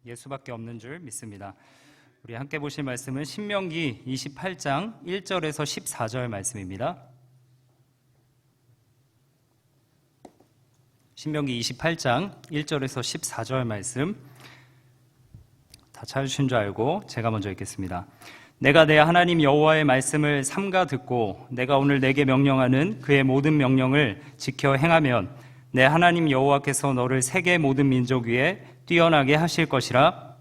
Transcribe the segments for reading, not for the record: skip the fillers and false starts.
예수밖에 없는 줄 믿습니다. 우리 함께 보실 말씀은 신명기 28장 1절에서 14절 말씀입니다. 신명기 28장 1절에서 14절 말씀 다 찾으신 줄 알고 제가 먼저 읽겠습니다. 내가 내 하나님 여호와의 말씀을 삼가 듣고 내가 오늘 내게 명령하는 그의 모든 명령을 지켜 행하면 내 하나님 여호와께서 너를 세계 모든 민족 위에 뛰어나게 하실 것이라.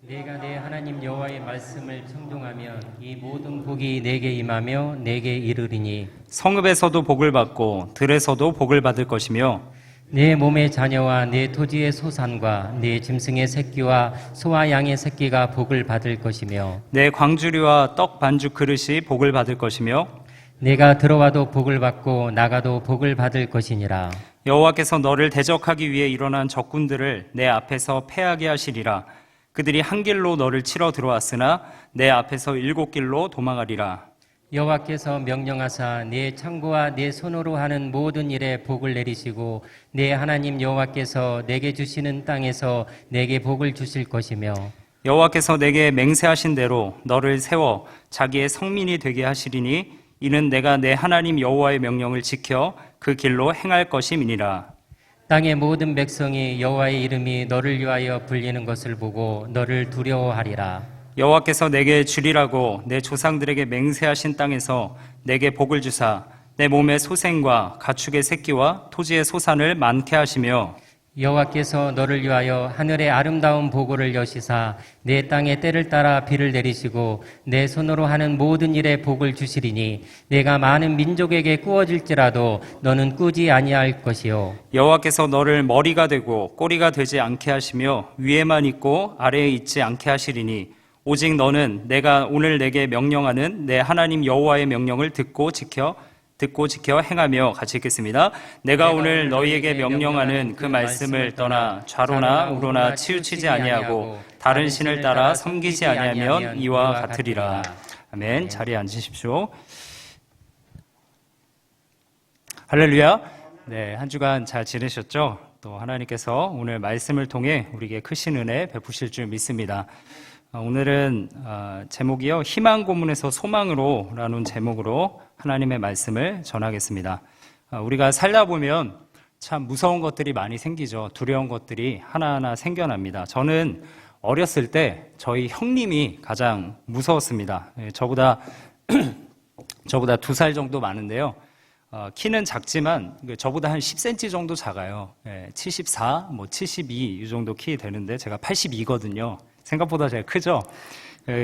내가 내 하나님 여호와의 말씀을 청종하면 이 모든 복이 내게 임하며 내게 이르리니 성읍에서도 복을 받고 들에서도 복을 받을 것이며 내 몸의 자녀와 내 토지의 소산과 내 짐승의 새끼와 소와 양의 새끼가 복을 받을 것이며 내 광주리와 떡 반죽 그릇이 복을 받을 것이며 내가 들어와도 복을 받고 나가도 복을 받을 것이니라. 여호와께서 너를 대적하기 위해 일어난 적군들을 내 앞에서 패하게 하시리라. 그들이 한 길로 너를 치러 들어왔으나 내 앞에서 7길로 도망하리라. 여호와께서 명령하사 내 창고와 내 손으로 하는 모든 일에 복을 내리시고 내 하나님 여호와께서 내게 주시는 땅에서 내게 복을 주실 것이며 여호와께서 내게 맹세하신 대로 너를 세워 자기의 성민이 되게 하시리니 이는 내가 내 하나님 여호와의 명령을 지켜 그 길로 행할 것임이니라. 땅의 모든 백성이 여호와의 이름이 너를 위하여 불리는 것을 보고 너를 두려워하리라. 여호와께서 내게 주리라고 내 조상들에게 맹세하신 땅에서 내게 복을 주사 내 몸의 소생과 가축의 새끼와 토지의 소산을 많게 하시며 여호와께서 너를 위하여 하늘의 아름다운 보고를 여시사 내 땅에 때를 따라 비를 내리시고 내 손으로 하는 모든 일에 복을 주시리니 내가 많은 민족에게 꾸어질지라도 너는 꾸지 아니할 것이요 여호와께서 너를 머리가 되고 꼬리가 되지 않게 하시며 위에만 있고 아래에 있지 않게 하시리니 오직 너는 내가 오늘 내게 명령하는 내 하나님 여호와의 명령을 듣고 지켜 행하며 같이 읽겠습니다. 내가 오늘 너희에게 명령하는 그 말씀을 떠나 좌로나 우로나 치우치지 아니하고 다른 신을 따라 섬기지 아니하면 이와 같으리라. 아멘. 자리에 앉으십시오. 할렐루야. 네, 한 주간 잘 지내셨죠? 또 하나님께서 오늘 말씀을 통해 우리에게 크신 은혜 베푸실 줄 믿습니다. 오늘은 제목이요, 희망 고문에서 소망으로 라는 제목으로 하나님의 말씀을 전하겠습니다. 우리가 살다 보면 참 무서운 것들이 많이 생기죠. 두려운 것들이 하나하나 생겨납니다. 저는 어렸을 때 저희 형님이 가장 무서웠습니다. 저보다 2살 정도 많은데요. 키는 작지만 저보다 한 10cm 정도 작아요. 74, 72 이 정도 키 되는데 제가 82거든요. 생각보다 제가 크죠?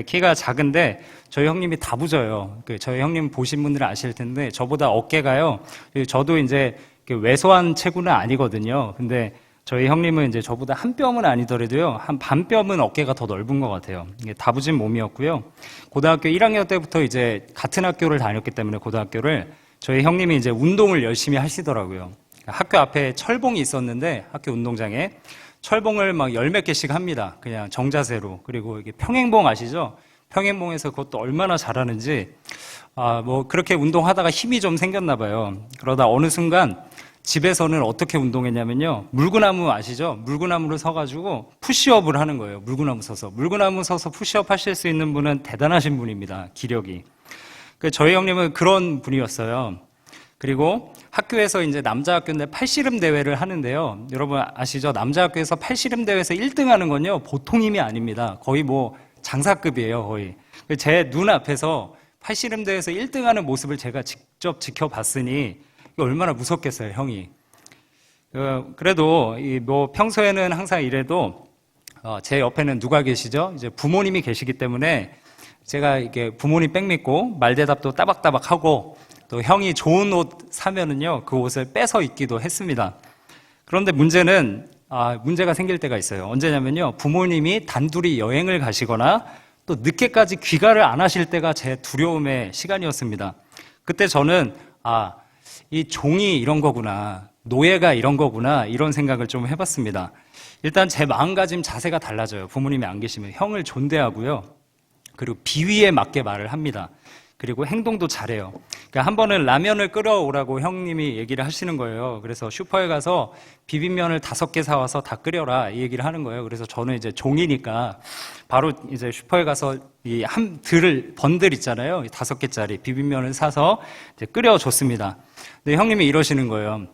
키가 작은데 저희 형님이 다부져요. 저희 형님 보신 분들은 아실 텐데 저보다 어깨가요. 저도 이제 왜소한 체구는 아니거든요. 근데 저희 형님은 이제 저보다 한 뼘은 아니더라도요. 한 반 뼘은 어깨가 더 넓은 것 같아요. 이게 다부진 몸이었고요. 고등학교 1학년 때부터 이제 같은 학교를 다녔기 때문에 고등학교를 저희 형님이 이제 운동을 열심히 하시더라고요. 학교 앞에 철봉이 있었는데 학교 운동장에 철봉을 막 10몇 개씩 합니다. 그냥 정자세로. 그리고 이게 평행봉 아시죠? 평행봉에서 그것도 얼마나 잘하는지, 그렇게 운동하다가 힘이 좀 생겼나 봐요. 그러다 어느 순간 집에서는 어떻게 운동했냐면요. 물구나무 아시죠? 물구나무를 서가지고 푸시업을 하는 거예요. 물구나무 서서 푸시업 하실 수 있는 분은 대단하신 분입니다. 기력이. 저희 형님은 그런 분이었어요. 그리고 학교에서 이제 남자 학교인데 팔씨름 대회를 하는데요. 여러분 아시죠? 남자 학교에서 팔씨름 대회에서 1등 하는 건요, 보통 힘이 아닙니다. 거의 장사급이에요, 거의. 제 눈앞에서 팔씨름 대회에서 1등 하는 모습을 제가 직접 지켜봤으니 얼마나 무섭겠어요, 형이. 그래도 평소에는 항상 이래도 제 옆에는 누가 계시죠? 이제 부모님이 계시기 때문에 제가 이게 부모님 백 믿고 말대답도 따박따박 하고 또 형이 좋은 옷 사면은요, 그 옷을 뺏어 입기도 했습니다. 그런데 문제가 생길 때가 있어요. 언제냐면요, 부모님이 단둘이 여행을 가시거나 또 늦게까지 귀가를 안 하실 때가 제 두려움의 시간이었습니다. 그때 저는, 이 종이 이런 거구나, 노예가 이런 거구나, 이런 생각을 좀 해봤습니다. 일단 제 마음가짐 자세가 달라져요. 부모님이 안 계시면 형을 존대하고요. 그리고 비위에 맞게 말을 합니다. 그리고 행동도 잘해요. 그러니까 한 번은 라면을 끓여오라고 형님이 얘기를 하시는 거예요. 그래서 슈퍼에 가서 비빔면을 5개 사와서 다 끓여라 이 얘기를 하는 거예요. 그래서 저는 이제 종이니까 바로 이제 슈퍼에 가서 이 번들 있잖아요. 5개짜리 비빔면을 사서 이제 끓여줬습니다. 근데 형님이 이러시는 거예요.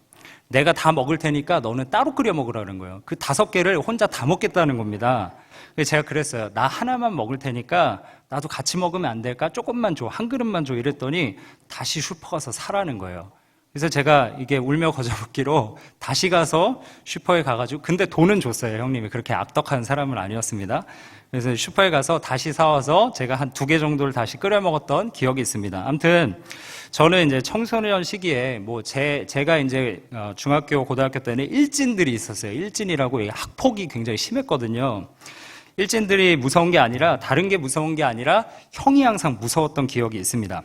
내가 다 먹을 테니까 너는 따로 끓여 먹으라는 거예요. 그 5개를 혼자 다 먹겠다는 겁니다. 그래서 제가 그랬어요. 나 하나만 먹을 테니까 나도 같이 먹으면 안 될까? 조금만 줘. 한 그릇만 줘. 이랬더니 다시 슈퍼 가서 사라는 거예요. 그래서 제가 이게 울며 거저먹기로 다시 가서 슈퍼에 가가지고, 근데 돈은 줬어요. 형님이. 그렇게 악덕한 사람은 아니었습니다. 그래서 슈퍼에 가서 다시 사와서 제가 한 2개 정도를 다시 끓여 먹었던 기억이 있습니다. 아무튼 저는 이제 청소년 시기에 제가 이제 중학교, 고등학교 때는 일진들이 있었어요. 일진이라고 학폭이 굉장히 심했거든요. 일진들이 무서운 게 아니라, 다른 게 무서운 게 아니라 형이 항상 무서웠던 기억이 있습니다.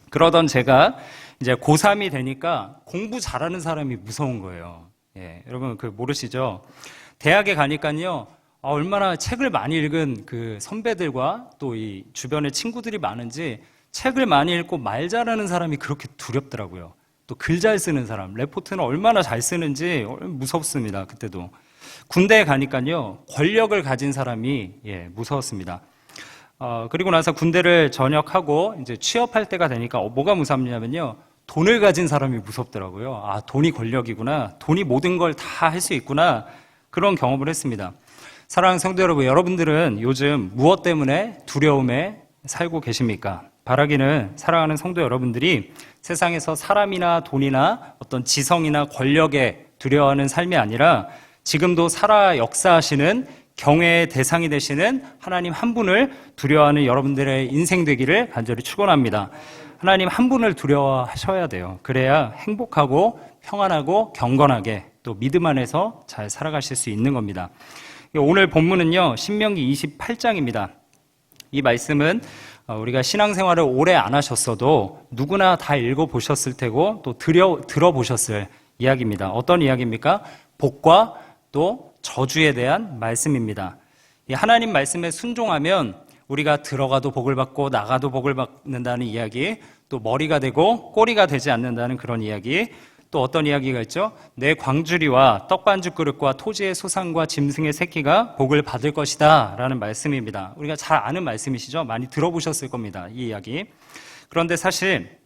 그러던 제가 이제 고3이 되니까 공부 잘하는 사람이 무서운 거예요. 예, 여러분 모르시죠? 대학에 가니까요, 얼마나 책을 많이 읽은 그 선배들과 또 이 주변에 친구들이 많은지 책을 많이 읽고 말 잘하는 사람이 그렇게 두렵더라고요. 또 글 잘 쓰는 사람, 레포트는 얼마나 잘 쓰는지 무섭습니다. 그때도. 군대에 가니까요, 권력을 가진 사람이 무서웠습니다. 그리고 나서 군대를 전역하고 이제 취업할 때가 되니까 뭐가 무섭냐면요, 돈을 가진 사람이 무섭더라고요. 아, 돈이 권력이구나. 돈이 모든 걸 다 할 수 있구나. 그런 경험을 했습니다. 사랑하는 성도 여러분, 여러분들은 요즘 무엇 때문에 두려움에 살고 계십니까? 바라기는 사랑하는 성도 여러분들이 세상에서 사람이나 돈이나 어떤 지성이나 권력에 두려워하는 삶이 아니라 지금도 살아 역사하시는 경외의 대상이 되시는 하나님 한 분을 두려워하는 여러분들의 인생 되기를 간절히 축원합니다. 하나님 한 분을 두려워하셔야 돼요. 그래야 행복하고 평안하고 경건하게 또 믿음 안에서 잘 살아가실 수 있는 겁니다. 오늘 본문은요, 신명기 28장입니다. 이 말씀은 우리가 신앙생활을 오래 안 하셨어도 누구나 다 읽어보셨을 테고 또 들어보셨을 이야기입니다. 어떤 이야기입니까? 복과 또 저주에 대한 말씀입니다. 이 하나님 말씀에 순종하면 우리가 들어가도 복을 받고 나가도 복을 받는다는 이야기, 또 머리가 되고 꼬리가 되지 않는다는 그런 이야기, 또 어떤 이야기가 있죠? 내 광주리와 떡반죽 그릇과 토지의 소산과 짐승의 새끼가 복을 받을 것이다 라는 말씀입니다. 우리가 잘 아는 말씀이시죠? 많이 들어보셨을 겁니다, 이 이야기. 그런데 사실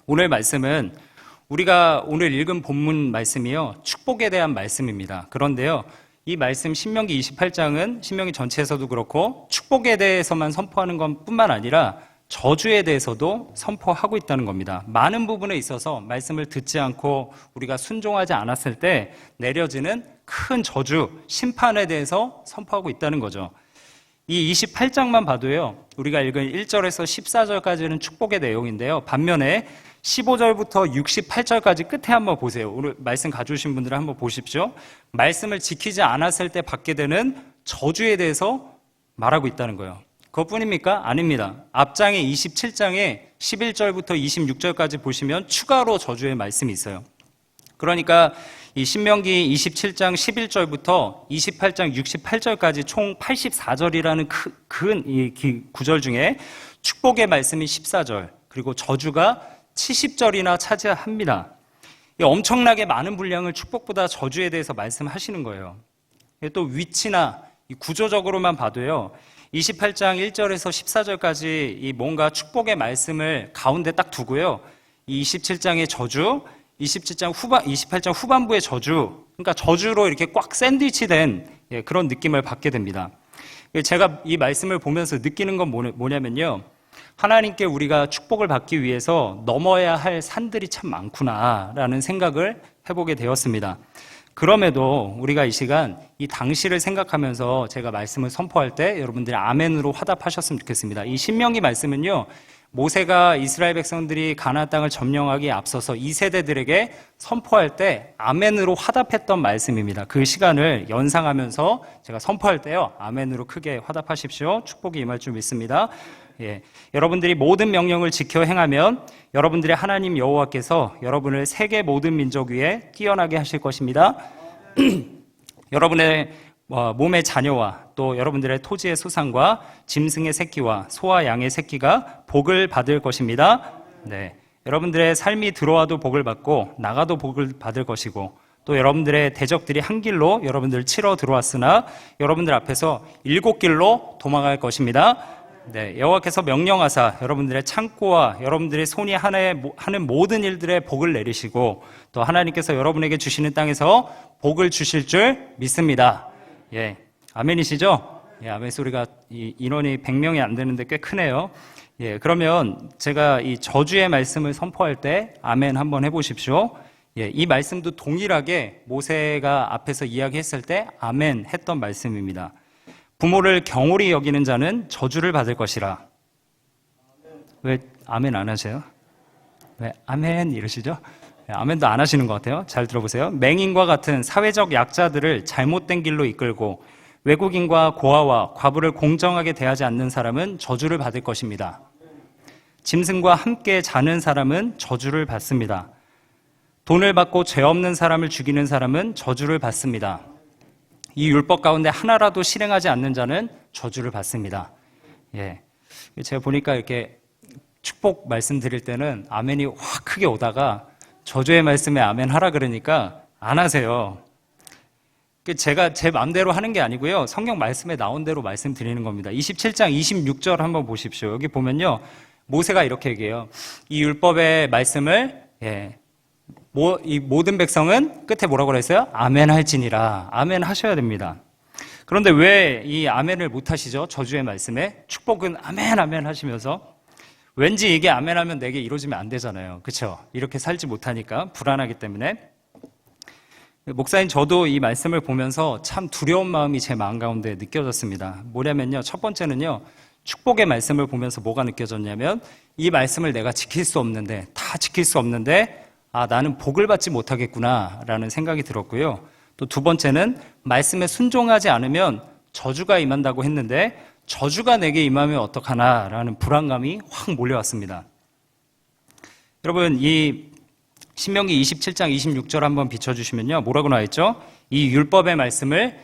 오늘 말씀은 우리가 오늘 읽은 본문 말씀이요, 축복에 대한 말씀입니다. 그런데요, 이 말씀 신명기 28장은 신명기 전체에서도 그렇고 축복에 대해서만 선포하는 것뿐만 아니라 저주에 대해서도 선포하고 있다는 겁니다. 많은 부분에 있어서 말씀을 듣지 않고 우리가 순종하지 않았을 때 내려지는 큰 저주, 심판에 대해서 선포하고 있다는 거죠. 이 28장만 봐도요, 우리가 읽은 1절에서 14절까지는 축복의 내용인데요, 반면에 15절부터 68절까지 끝에 한번 보세요. 오늘 말씀 가져오신 분들은 한번 보십시오. 말씀을 지키지 않았을 때 받게 되는 저주에 대해서 말하고 있다는 거예요. 그것뿐입니까? 아닙니다. 앞장의 27장에 11절부터 26절까지 보시면 추가로 저주의 말씀이 있어요. 그러니까 이 신명기 27장 11절부터 28장 68절까지 총 84절이라는 큰 구절 중에 축복의 말씀이 14절, 그리고 저주가 70절이나 차지합니다. 엄청나게 많은 분량을 축복보다 저주에 대해서 말씀하시는 거예요. 또 위치나 구조적으로만 봐도요, 28장 1절에서 14절까지 이 뭔가 축복의 말씀을 가운데 딱 두고요, 이 27장의 저주, 28장 후반부의 저주, 그러니까 저주로 이렇게 꽉 샌드위치된 그런 느낌을 받게 됩니다. 제가 이 말씀을 보면서 느끼는 건 뭐냐면요, 하나님께 우리가 축복을 받기 위해서 넘어야 할 산들이 참 많구나라는 생각을 해보게 되었습니다. 그럼에도 우리가 이 시간 이 당시를 생각하면서 제가 말씀을 선포할 때 여러분들이 아멘으로 화답하셨으면 좋겠습니다. 이 신명기 말씀은요, 모세가 이스라엘 백성들이 가나안 땅을 점령하기에 앞서서 이 세대들에게 선포할 때 아멘으로 화답했던 말씀입니다. 그 시간을 연상하면서 제가 선포할 때요, 아멘으로 크게 화답하십시오. 축복이 임할 줄 믿습니다. 여러분들이 모든 명령을 지켜 행하면 여러분들의 하나님 여호와께서 여러분을 세계 모든 민족 위에 뛰어나게 하실 것입니다. 여러분의 몸의 자녀와 또 여러분들의 토지의 소산과 짐승의 새끼와 소와 양의 새끼가 복을 받을 것입니다. 네, 여러분들의 삶이 들어와도 복을 받고 나가도 복을 받을 것이고 또 여러분들의 대적들이 한 길로 여러분들을 치러 들어왔으나 여러분들 앞에서 7길로 도망갈 것입니다. 네, 여호와께서 명령하사 여러분들의 창고와 여러분들의 손이 하는 모든 일들의 복을 내리시고 또 하나님께서 여러분에게 주시는 땅에서 복을 주실 줄 믿습니다. 예, 아멘이시죠? 예, 아멘 소리가 인원이 100명이 안 되는데 꽤 크네요. 예, 그러면 제가 이 저주의 말씀을 선포할 때 아멘 한번 해보십시오. 예, 이 말씀도 동일하게 모세가 앞에서 이야기했을 때 아멘 했던 말씀입니다. 부모를 경홀히 여기는 자는 저주를 받을 것이라. 왜 아멘 안 하세요? 왜 아멘 이러시죠? 아멘도 안 하시는 것 같아요. 잘 들어보세요. 맹인과 같은 사회적 약자들을 잘못된 길로 이끌고 외국인과 고아와 과부를 공정하게 대하지 않는 사람은 저주를 받을 것입니다. 짐승과 함께 자는 사람은 저주를 받습니다. 돈을 받고 죄 없는 사람을 죽이는 사람은 저주를 받습니다. 이 율법 가운데 하나라도 실행하지 않는 자는 저주를 받습니다. 예, 제가 보니까 이렇게 축복 말씀드릴 때는 아멘이 확 크게 오다가 저주의 말씀에 아멘 하라 그러니까 안 하세요. 제가 제 마음대로 하는 게 아니고요. 성경 말씀에 나온 대로 말씀드리는 겁니다. 27장 26절 한번 보십시오. 여기 보면요. 모세가 이렇게 얘기해요. 이 율법의 말씀을 이 모든 백성은 끝에 뭐라고 그랬어요? 아멘 할지니라. 아멘 하셔야 됩니다. 그런데 왜 이 아멘을 못 하시죠? 저주의 말씀에 축복은 아멘 아멘 하시면서 왠지 이게 아멘하면 내게 이루어지면 안 되잖아요. 그렇죠? 이렇게 살지 못하니까 불안하기 때문에. 목사님 저도 이 말씀을 보면서 참 두려운 마음이 제 마음 가운데 느껴졌습니다. 뭐냐면요. 첫 번째는요. 축복의 말씀을 보면서 뭐가 느껴졌냐면 이 말씀을 내가 지킬 수 없는데 다 지킬 수 없는데 나는 복을 받지 못하겠구나 라는 생각이 들었고요. 또 두 번째는 말씀에 순종하지 않으면 저주가 임한다고 했는데 저주가 내게 임하면 어떡하나 라는 불안감이 확 몰려왔습니다. 여러분 이 신명기 27장 26절 한번 비춰주시면요. 뭐라고 나와있죠? 이 율법의 말씀을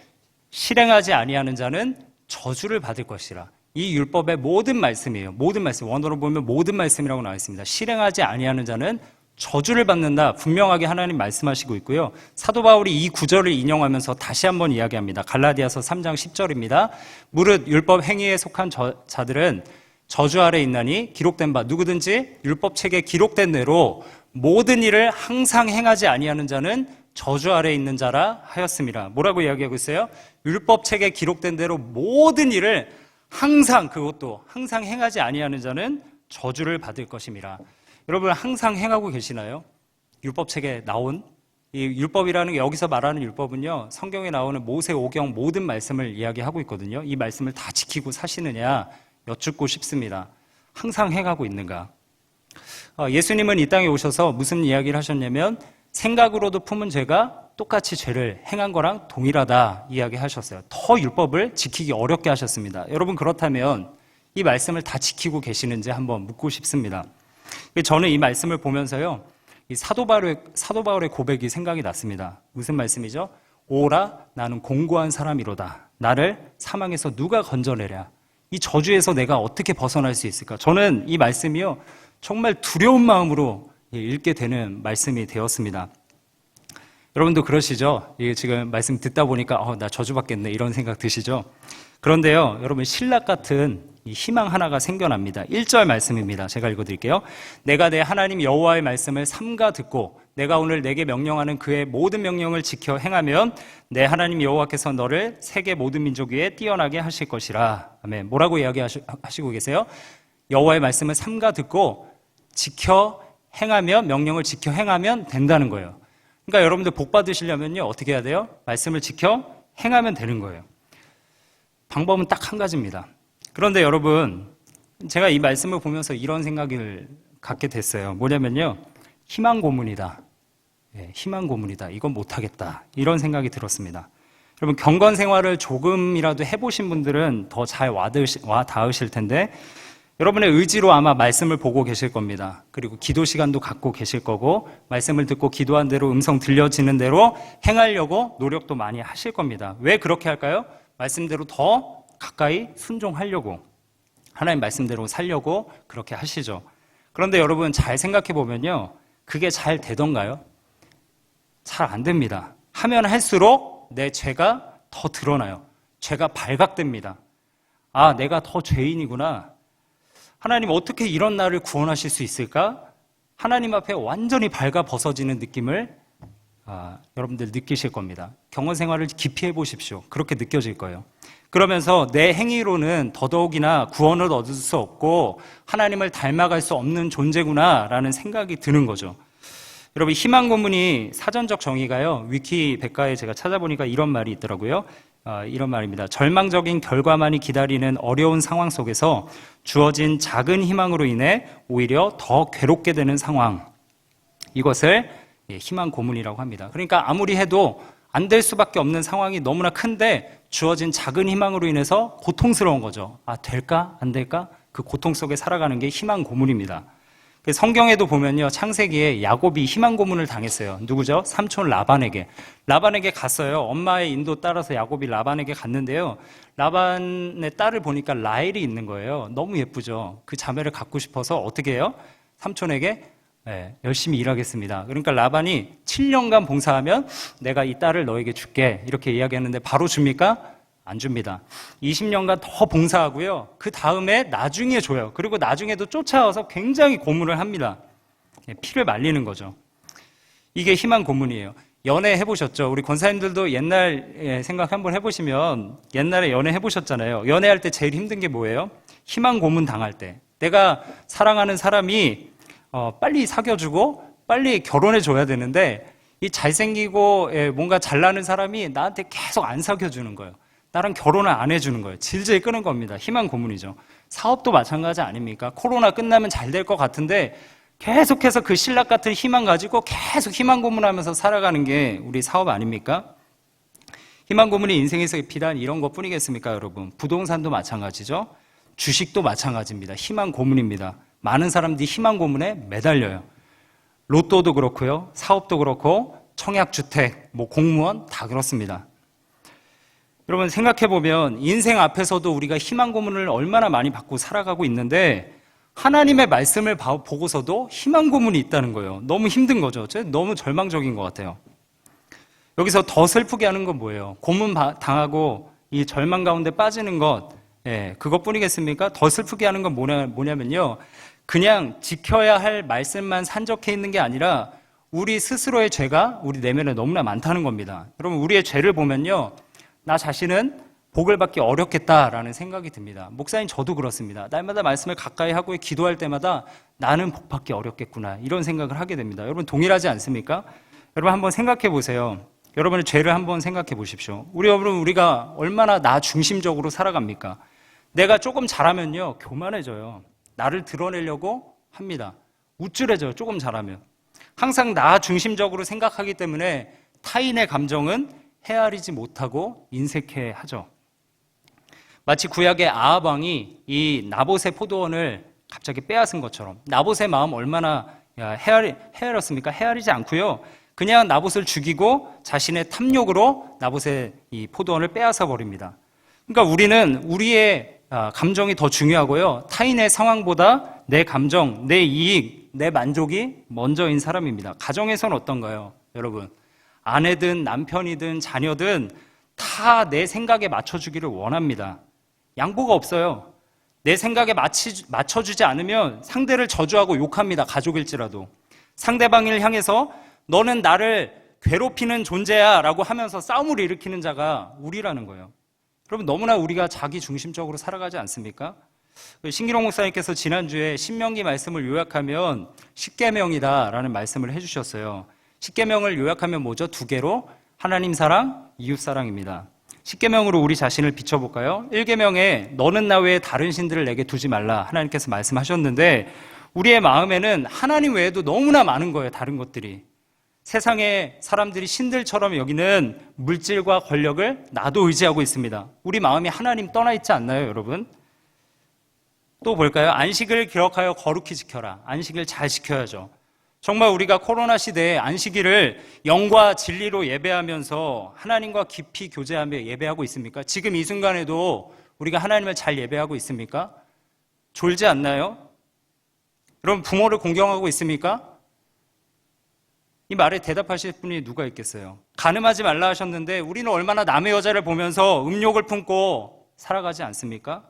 실행하지 아니하는 자는 저주를 받을 것이라. 이 율법의 모든 말씀이에요. 모든 말씀. 원어로 보면 모든 말씀이라고 나와있습니다. 실행하지 아니하는 자는 저주를 받는다. 분명하게 하나님 말씀하시고 있고요. 사도 바울이 이 구절을 인용하면서 다시 한번 이야기합니다. 갈라디아서 3장 10절입니다. 무릇 율법 행위에 속한 자들은 저주 아래 있나니 기록된 바 누구든지 율법책에 기록된 대로 모든 일을 항상 행하지 아니하는 자는 저주 아래 있는 자라 하였습니다. 뭐라고 이야기하고 있어요? 율법책에 기록된 대로 모든 일을 항상 그것도 항상 행하지 아니하는 자는 저주를 받을 것임이라. 여러분 항상 행하고 계시나요? 율법책에 나온 이 율법이라는 게 여기서 말하는 율법은요. 성경에 나오는 모세오경 모든 말씀을 이야기하고 있거든요. 이 말씀을 다 지키고 사시느냐 여쭙고 싶습니다. 항상 행하고 있는가? 예수님은 이 땅에 오셔서 무슨 이야기를 하셨냐면 생각으로도 품은 죄가 똑같이 죄를 행한 거랑 동일하다 이야기하셨어요. 더 율법을 지키기 어렵게 하셨습니다. 여러분 그렇다면 이 말씀을 다 지키고 계시는지 한번 묻고 싶습니다. 저는 이 말씀을 보면서요, 이 사도 바울의 고백이 생각이 났습니다. 무슨 말씀이죠? 오라 나는 공고한 사람이로다. 나를 사망에서 누가 건져내랴. 이 저주에서 내가 어떻게 벗어날 수 있을까? 저는 이 말씀이요 정말 두려운 마음으로 읽게 되는 말씀이 되었습니다. 여러분도 그러시죠? 지금 말씀 듣다 보니까 나 저주받겠네 이런 생각 드시죠? 그런데요, 여러분 신락 같은 이 희망 하나가 생겨납니다. 1절 말씀입니다. 제가 읽어드릴게요. 내가 내 하나님 여호와의 말씀을 삼가 듣고 내가 오늘 내게 명령하는 그의 모든 명령을 지켜 행하면 내 하나님 여호와께서 너를 세계 모든 민족 위에 뛰어나게 하실 것이라. 아멘. 뭐라고 이야기하시고 계세요? 여호와의 말씀을 삼가 듣고 지켜 행하면 명령을 지켜 행하면 된다는 거예요. 그러니까 여러분들 복 받으시려면요 어떻게 해야 돼요? 말씀을 지켜 행하면 되는 거예요. 방법은 딱 한 가지입니다. 그런데 여러분 제가 이 말씀을 보면서 이런 생각을 갖게 됐어요. 뭐냐면요 희망 고문이다. 희망 고문이다. 이건 못하겠다. 이런 생각이 들었습니다. 여러분 경건 생활을 조금이라도 해보신 분들은 더 잘 와 닿으실 텐데 여러분의 의지로 아마 말씀을 보고 계실 겁니다. 그리고 기도 시간도 갖고 계실 거고 말씀을 듣고 기도한 대로 음성 들려지는 대로 행하려고 노력도 많이 하실 겁니다. 왜 그렇게 할까요? 말씀대로 더 가까이 순종하려고, 하나님 말씀대로 살려고 그렇게 하시죠. 그런데 여러분 잘 생각해 보면요, 그게 잘 되던가요? 잘 안 됩니다. 하면 할수록 내 죄가 더 드러나요. 죄가 발각됩니다. 아, 내가 더 죄인이구나. 하나님 어떻게 이런 나를 구원하실 수 있을까? 하나님 앞에 완전히 발가 벗어지는 느낌을 여러분들 느끼실 겁니다. 경건 생활을 깊이 해보십시오. 그렇게 느껴질 거예요. 그러면서 내 행위로는 더더욱이나 구원을 얻을 수 없고 하나님을 닮아갈 수 없는 존재구나라는 생각이 드는 거죠. 여러분, 희망 고문이 사전적 정의가요, 위키 백과에 제가 찾아보니까 이런 말이 있더라고요. 이런 말입니다. 절망적인 결과만이 기다리는 어려운 상황 속에서 주어진 작은 희망으로 인해 오히려 더 괴롭게 되는 상황, 이것을 희망 고문이라고 합니다. 그러니까 아무리 해도 안 될 수밖에 없는 상황이 너무나 큰데 주어진 작은 희망으로 인해서 고통스러운 거죠. 아, 될까? 안 될까? 그 고통 속에 살아가는 게 희망 고문입니다. 성경에도 보면요, 창세기에 야곱이 희망 고문을 당했어요. 누구죠? 삼촌 라반에게. 라반에게 갔어요. 엄마의 인도 따라서 야곱이 라반에게 갔는데요, 라반의 딸을 보니까 라헬이 있는 거예요. 너무 예쁘죠. 그 자매를 갖고 싶어서 어떻게 해요? 삼촌에게 열심히 일하겠습니다. 그러니까 라반이 7년간 봉사하면 내가 이 딸을 너에게 줄게, 이렇게 이야기했는데 바로 줍니까? 안 줍니다. 20년간 더 봉사하고요, 그 다음에 나중에 줘요. 그리고 나중에도 쫓아와서 굉장히 고문을 합니다. 피를 말리는 거죠. 이게 희망 고문이에요. 연애 해보셨죠? 우리 권사님들도 옛날 생각 한번 해보시면 옛날에 연애 해보셨잖아요. 연애할 때 제일 힘든 게 뭐예요? 희망 고문 당할 때. 내가 사랑하는 사람이 빨리 사귀어주고 빨리 결혼해줘야 되는데 이 잘생기고 뭔가 잘나는 사람이 나한테 계속 안 사귀어주는 거예요. 나랑 결혼을 안 해주는 거예요. 질질 끄는 겁니다. 희망 고문이죠. 사업도 마찬가지 아닙니까? 코로나 끝나면 잘 될 것 같은데 계속해서 그 신락 같은 희망 가지고 계속 희망 고문하면서 살아가는 게 우리 사업 아닙니까? 희망 고문이 인생에서 비단 이런 것뿐이겠습니까, 여러분? 부동산도 마찬가지죠. 주식도 마찬가지입니다. 희망 고문입니다. 많은 사람들이 희망 고문에 매달려요. 로또도 그렇고요, 사업도 그렇고, 청약주택, 공무원 다 그렇습니다. 여러분, 생각해보면 인생 앞에서도 우리가 희망 고문을 얼마나 많이 받고 살아가고 있는데 하나님의 말씀을 보고서도 희망 고문이 있다는 거예요. 너무 힘든 거죠. 너무 절망적인 것 같아요. 여기서 더 슬프게 하는 건 뭐예요? 고문 당하고 이 절망 가운데 빠지는 것, 그것뿐이겠습니까? 더 슬프게 하는 건 뭐냐면요, 그냥 지켜야 할 말씀만 산적해 있는 게 아니라 우리 스스로의 죄가 우리 내면에 너무나 많다는 겁니다. 여러분, 우리의 죄를 보면요, 나 자신은 복을 받기 어렵겠다라는 생각이 듭니다. 목사님, 저도 그렇습니다. 날마다 말씀을 가까이 하고 기도할 때마다 나는 복 받기 어렵겠구나, 이런 생각을 하게 됩니다. 여러분, 동일하지 않습니까? 여러분, 한번 생각해 보세요. 여러분의 죄를 한번 생각해 보십시오. 우리가 얼마나 나 중심적으로 살아갑니까? 내가 조금 잘하면요, 교만해져요. 나를 드러내려고 합니다. 우쭐해져요, 조금 잘하면. 항상 나 중심적으로 생각하기 때문에 타인의 감정은 헤아리지 못하고 인색해 하죠. 마치 구약의 아합 왕이 이 나봇의 포도원을 갑자기 빼앗은 것처럼, 나봇의 마음 얼마나 헤아렸습니까? 헤아리지 않고요, 그냥 나봇을 죽이고 자신의 탐욕으로 나봇의 이 포도원을 빼앗아 버립니다. 그러니까 우리는 우리의 감정이 더 중요하고요, 타인의 상황보다 내 감정, 내 이익, 내 만족이 먼저인 사람입니다. 가정에서는 어떤가요, 여러분? 아내든 남편이든 자녀든 다 내 생각에 맞춰주기를 원합니다. 양보가 없어요. 내 생각에 맞춰주지 않으면 상대를 저주하고 욕합니다. 가족일지라도. 상대방을 향해서 너는 나를 괴롭히는 존재야 라고 하면서 싸움을 일으키는 자가 우리라는 거예요. 여러분, 너무나 우리가 자기 중심적으로 살아가지 않습니까? 신기록 목사님께서 지난주에 신명기 말씀을 요약하면 십계명이다라는 말씀을 해주셨어요. 십계명을 요약하면 뭐죠? 2개로 하나님 사랑, 이웃 사랑입니다. 십계명으로 우리 자신을 비춰볼까요? 1계명에 너는 나 외에 다른 신들을 내게 두지 말라, 하나님께서 말씀하셨는데 우리의 마음에는 하나님 외에도 너무나 많은 거예요, 다른 것들이. 세상의 사람들이 신들처럼 여기는 물질과 권력을 나도 의지하고 있습니다. 우리 마음이 하나님 떠나 있지 않나요, 여러분? 또 볼까요? 안식을 기억하여 거룩히 지켜라. 안식일 잘 지켜야죠. 정말 우리가 코로나 시대에 안식일을 영과 진리로 예배하면서 하나님과 깊이 교제하며 예배하고 있습니까? 지금 이 순간에도 우리가 하나님을 잘 예배하고 있습니까? 졸지 않나요? 여러분 부모를 공경하고 있습니까? 이 말에 대답하실 분이 누가 있겠어요? 간음하지 말라 하셨는데 우리는 얼마나 남의 여자를 보면서 음욕을 품고 살아가지 않습니까?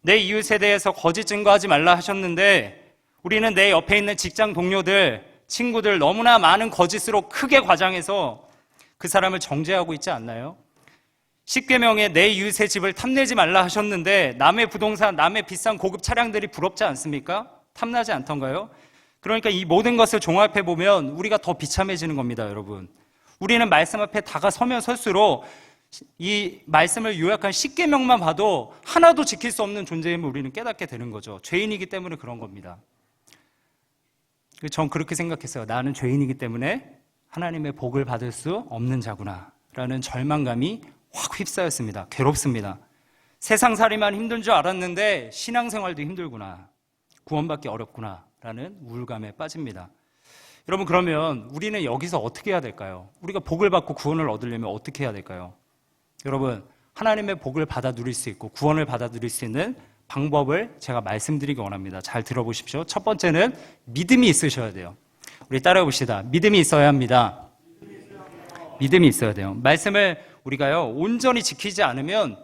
내 이웃에 대해서 거짓 증거하지 말라 하셨는데 우리는 내 옆에 있는 직장 동료들, 친구들 너무나 많은 거짓으로 크게 과장해서 그 사람을 정죄하고 있지 않나요? 십계명에 내 이웃의 집을 탐내지 말라 하셨는데 남의 부동산, 남의 비싼 고급 차량들이 부럽지 않습니까? 탐나지 않던가요? 그러니까 이 모든 것을 종합해 보면 우리가 더 비참해지는 겁니다, 여러분. 우리는 말씀 앞에 다가서면 설수록 이 말씀을 요약한 십계명만 봐도 하나도 지킬 수 없는 존재임을 우리는 깨닫게 되는 거죠. 죄인이기 때문에 그런 겁니다. 전 그렇게 생각했어요. 나는 죄인이기 때문에 하나님의 복을 받을 수 없는 자구나 라는 절망감이 확 휩싸였습니다. 괴롭습니다. 세상살이만 힘든 줄 알았는데 신앙생활도 힘들구나, 구원받기 어렵구나 라는 우울감에 빠집니다. 여러분, 그러면 우리는 여기서 어떻게 해야 될까요? 우리가 복을 받고 구원을 얻으려면 어떻게 해야 될까요? 여러분, 하나님의 복을 받아 누릴 수 있고 구원을 받아 누릴 수 있는 방법을 제가 말씀드리기 원합니다. 잘 들어보십시오. 첫 번째는 믿음이 있으셔야 돼요. 우리 따라해 봅시다. 믿음이 있어야 합니다. 믿음이 있어야 돼요. 말씀을 우리가요 온전히 지키지 않으면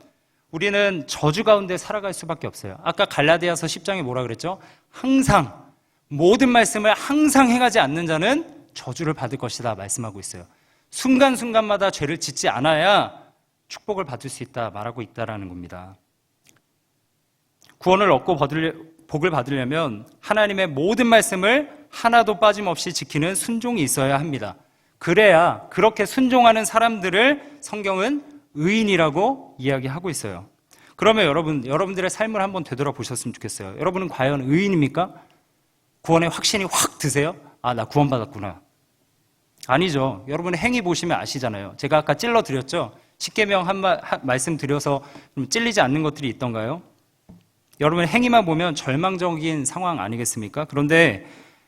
우리는 저주 가운데 살아갈 수밖에 없어요. 아까 갈라디아서 10장에 뭐라 그랬죠? 항상 모든 말씀을 항상 행하지 않는 자는 저주를 받을 것이다 말씀하고 있어요. 순간순간마다 죄를 짓지 않아야 축복을 받을 수 있다 말하고 있다라는 겁니다. 구원을 얻고 복을 받으려면 하나님의 모든 말씀을 하나도 빠짐없이 지키는 순종이 있어야 합니다. 그래야 그렇게 순종하는 사람들을 성경은 의인이라고 이야기하고 있어요. 그러면 여러분들의 삶을 한번 되돌아보셨으면 좋겠어요. 여러분은 과연 의인입니까? 구원의 확신이 확 드세요? 아, 나 구원받았구나. 아니죠. 여러분의 행위 보시면 아시잖아요. 제가 아까 찔러드렸죠? 십계명 한 말씀 드려서 좀 찔리지 않는 것들이 있던가요? 여러분의 행위만 보면 절망적인 상황 아니겠습니까? 그런데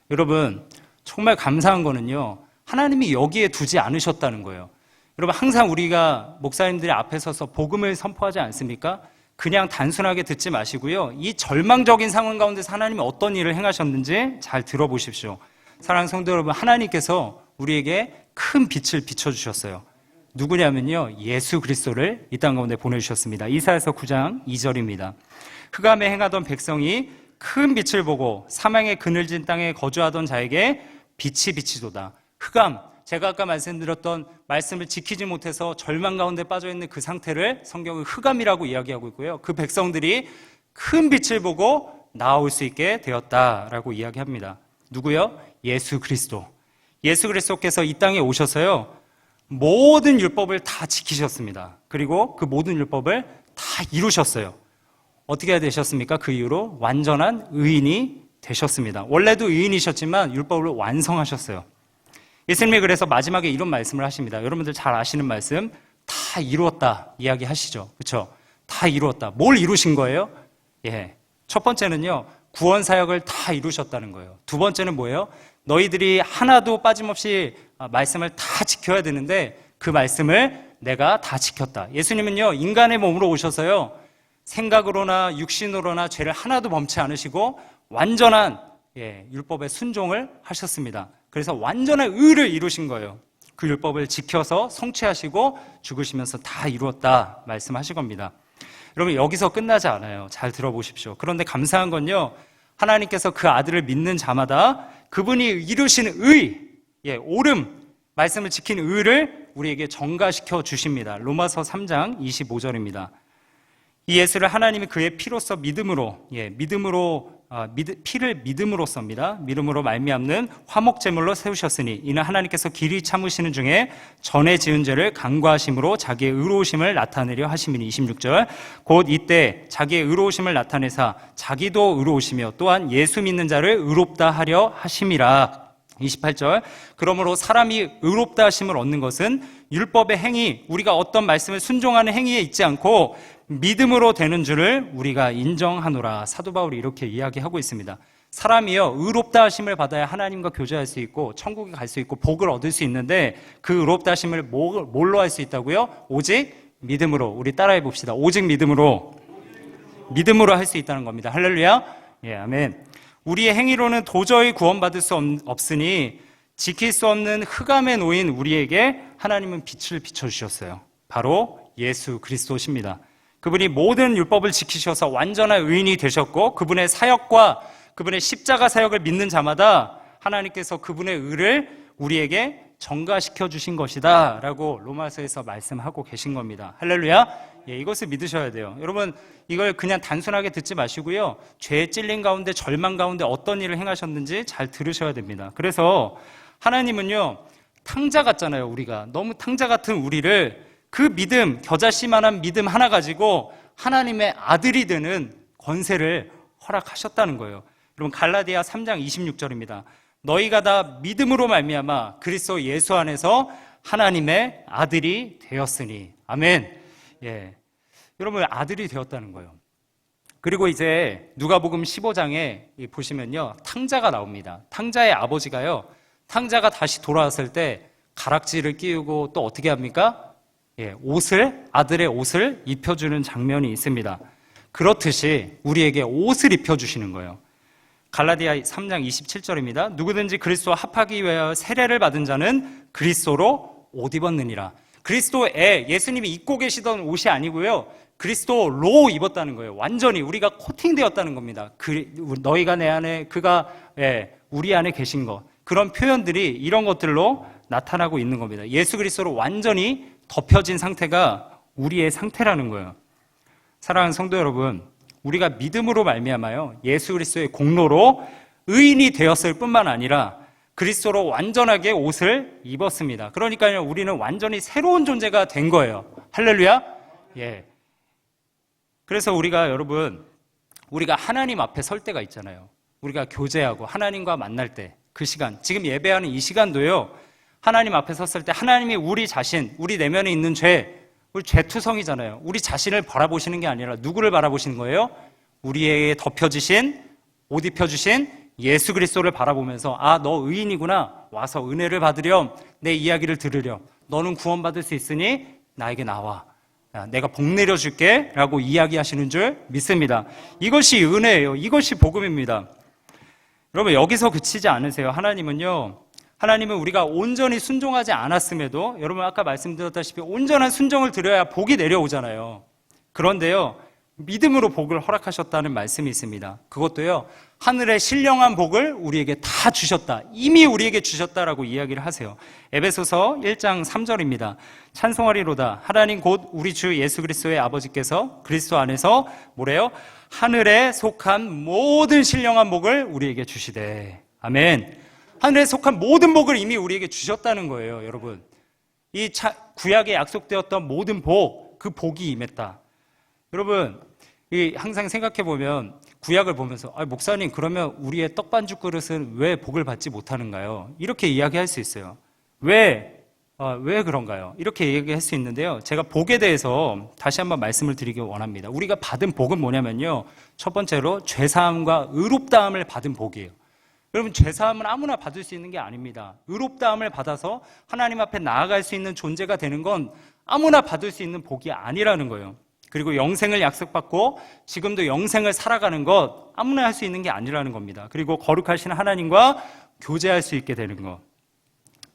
여러분, 정말 감사한 거는요, 하나님이 여기에 두지 않으셨다는 거예요. 여러분, 항상 우리가 목사님들의 앞에 서서 복음을 선포하지 않습니까? 그냥 단순하게 듣지 마시고요, 이 절망적인 상황 가운데서 하나님이 어떤 일을 행하셨는지 잘 들어보십시오. 사랑하는 성도 여러분, 하나님께서 우리에게 큰 빛을 비춰주셨어요. 누구냐면요, 예수 그리스도를 이 땅 가운데 보내주셨습니다. 이사야서 9장 2절입니다. 흑암에 행하던 백성이 큰 빛을 보고 사망의 그늘진 땅에 거주하던 자에게 빛이 비치도다. 흑암, 제가 아까 말씀드렸던 말씀을 지키지 못해서 절망 가운데 빠져있는 그 상태를 성경은 흑암이라고 이야기하고 있고요, 그 백성들이 큰 빛을 보고 나아올 수 있게 되었다라고 이야기합니다. 누구요? 예수 그리스도. 예수 그리스도께서 이 땅에 오셔서요, 모든 율법을 다 지키셨습니다. 그리고 그 모든 율법을 다 이루셨어요. 어떻게 해야 되셨습니까? 그 이후로 완전한 의인이 되셨습니다. 원래도 의인이셨지만 율법을 완성하셨어요. 예수님이 그래서 마지막에 이런 말씀을 하십니다. 여러분들 잘 아시는 말씀, 다 이루었다 이야기하시죠. 그렇죠? 다 이루었다. 뭘 이루신 거예요? 첫 번째는요, 구원 사역을 다 이루셨다는 거예요. 두 번째는 뭐예요? 너희들이 하나도 빠짐없이 말씀을 다 지켜야 되는데 그 말씀을 내가 다 지켰다. 예수님은요, 인간의 몸으로 오셔서요, 생각으로나 육신으로나 죄를 하나도 범치 않으시고 완전한 율법의 순종을 하셨습니다. 그래서 완전한 의를 이루신 거예요. 그 율법을 지켜서 성취하시고 죽으시면서 다 이루었다 말씀하신 겁니다. 여러분, 여기서 끝나지 않아요. 잘 들어보십시오. 그런데 감사한 건요, 하나님께서 그 아들을 믿는 자마다 그분이 이루신 의, 옳음, 말씀을 지킨 의를 우리에게 전가시켜 주십니다. 로마서 3장 25절입니다. 이 예수를 하나님이 그의 피로써 피를 믿음으로써입니다. 믿음으로 말미암는 화목제물로 세우셨으니 이는 하나님께서 길이 참으시는 중에 전에 지은 죄를 간과하심으로 자기의 의로우심을 나타내려 하심이니. 26절. 곧 이때 자기의 의로우심을 나타내사 자기도 의로우시며 또한 예수 믿는 자를 의롭다 하려 하심이라. 28절, 그러므로 사람이 의롭다 하심을 얻는 것은 율법의 행위, 우리가 어떤 말씀을 순종하는 행위에 있지 않고 믿음으로 되는 줄을 우리가 인정하노라. 사도 바울이 이렇게 이야기하고 있습니다. 사람이요, 의롭다 하심을 받아야 하나님과 교제할 수 있고 천국에 갈 수 있고 복을 얻을 수 있는데, 그 의롭다 하심을 뭘로 할 수 있다고요? 오직 믿음으로. 우리 따라해 봅시다. 오직 믿음으로 할 수 있다는 겁니다. 할렐루야. 예, 아멘. 우리의 행위로는 도저히 구원받을 수 없으니 지킬 수 없는 흑암에 놓인 우리에게 하나님은 빛을 비춰주셨어요. 바로 예수 그리스도십니다. 그분이 모든 율법을 지키셔서 완전한 의인이 되셨고, 그분의 사역과 그분의 십자가 사역을 믿는 자마다 하나님께서 그분의 의를 우리에게 전가시켜 주신 것이다 라고 로마서에서 말씀하고 계신 겁니다. 할렐루야. 예, 이것을 믿으셔야 돼요. 여러분, 이걸 그냥 단순하게 듣지 마시고요, 죄에 찔린 가운데, 절망 가운데 어떤 일을 행하셨는지 잘 들으셔야 됩니다. 그래서 하나님은요, 탕자 같잖아요. 우리가 너무 탕자 같은 우리를, 그 믿음, 겨자씨만한 믿음 하나 가지고 하나님의 아들이 되는 권세를 허락하셨다는 거예요. 여러분, 갈라디아 3장 26절입니다. 너희가 다 믿음으로 말미암아 그리스도 예수 안에서 하나님의 아들이 되었으니. 아멘. 예, 여러분, 아들이 되었다는 거예요. 그리고 이제 누가복음 15장에 보시면요, 탕자가 나옵니다. 탕자의 아버지가요, 탕자가 다시 돌아왔을 때 가락지를 끼우고 또 어떻게 합니까? 예, 아들의 옷을 입혀주는 장면이 있습니다. 그렇듯이 우리에게 옷을 입혀주시는 거예요. 갈라디아 3장 27절입니다. 누구든지 그리스도와 합하기 위하여 세례를 받은 자는 그리스도로 옷 입었느니라. 그리스도에, 예수님이 입고 계시던 옷이 아니고요, 그리스도로 입었다는 거예요. 완전히 우리가 코팅되었다는 겁니다. 너희가 내 안에, 그가 우리 안에 계신 것, 그런 표현들이 이런 것들로 나타나고 있는 겁니다. 예수 그리스도로 완전히 덮여진 상태가 우리의 상태라는 거예요. 사랑하는 성도 여러분, 우리가 믿음으로 말미암아요, 예수 그리스도의 공로로 의인이 되었을 뿐만 아니라 그리스도로 완전하게 옷을 입었습니다. 그러니까요, 우리는 완전히 새로운 존재가 된 거예요. 할렐루야. 예. 그래서 여러분, 우리가 하나님 앞에 설 때가 있잖아요. 우리가 교제하고 하나님과 만날 때, 그 시간, 지금 예배하는 이 시간도요, 하나님 앞에 섰을 때 하나님이 우리 자신, 우리 내면에 있는 우리 죄투성이잖아요. 우리 자신을 바라보시는 게 아니라 누구를 바라보시는 거예요? 우리에게 덮여지신, 옷 입혀주신 예수 그리스도를 바라보면서, 아, 너 의인이구나. 와서 은혜를 받으렴. 내 이야기를 들으렴. 너는 구원받을 수 있으니 나에게 나와. 내가 복 내려줄게 라고 이야기하시는 줄 믿습니다. 이것이 은혜예요. 이것이 복음입니다. 여러분, 여기서 그치지 않으세요. 하나님은 우리가 온전히 순종하지 않았음에도, 여러분 아까 말씀드렸다시피 온전한 순종을 드려야 복이 내려오잖아요. 그런데요, 믿음으로 복을 허락하셨다는 말씀이 있습니다. 그것도요, 하늘의 신령한 복을 우리에게 다 주셨다, 이미 우리에게 주셨다라고 이야기를 하세요. 에베소서 1장 3절입니다. 찬송하리로다 하나님 곧 우리 주 예수 그리스도의 아버지께서 그리스도 안에서 뭐래요? 하늘에 속한 모든 신령한 복을 우리에게 주시되. 아멘. 하늘에 속한 모든 복을 이미 우리에게 주셨다는 거예요. 여러분, 이 구약에 약속되었던 모든 복, 그 복이 임했다. 여러분, 항상 생각해보면, 구약을 보면서, 목사님, 그러면 우리의 떡반죽 그릇은 왜 복을 받지 못하는가요? 이렇게 이야기할 수 있어요. 왜 그런가요? 이렇게 얘기할 수 있는데요, 제가 복에 대해서 다시 한번 말씀을 드리기 원합니다. 우리가 받은 복은 뭐냐면요, 첫 번째로 죄사함과 의롭다함을 받은 복이에요. 여러분, 죄사함은 아무나 받을 수 있는 게 아닙니다. 의롭다함을 받아서 하나님 앞에 나아갈 수 있는 존재가 되는 건 아무나 받을 수 있는 복이 아니라는 거예요. 그리고 영생을 약속받고 지금도 영생을 살아가는 것 아무나 할 수 있는 게 아니라는 겁니다. 그리고 거룩하신 하나님과 교제할 수 있게 되는 것.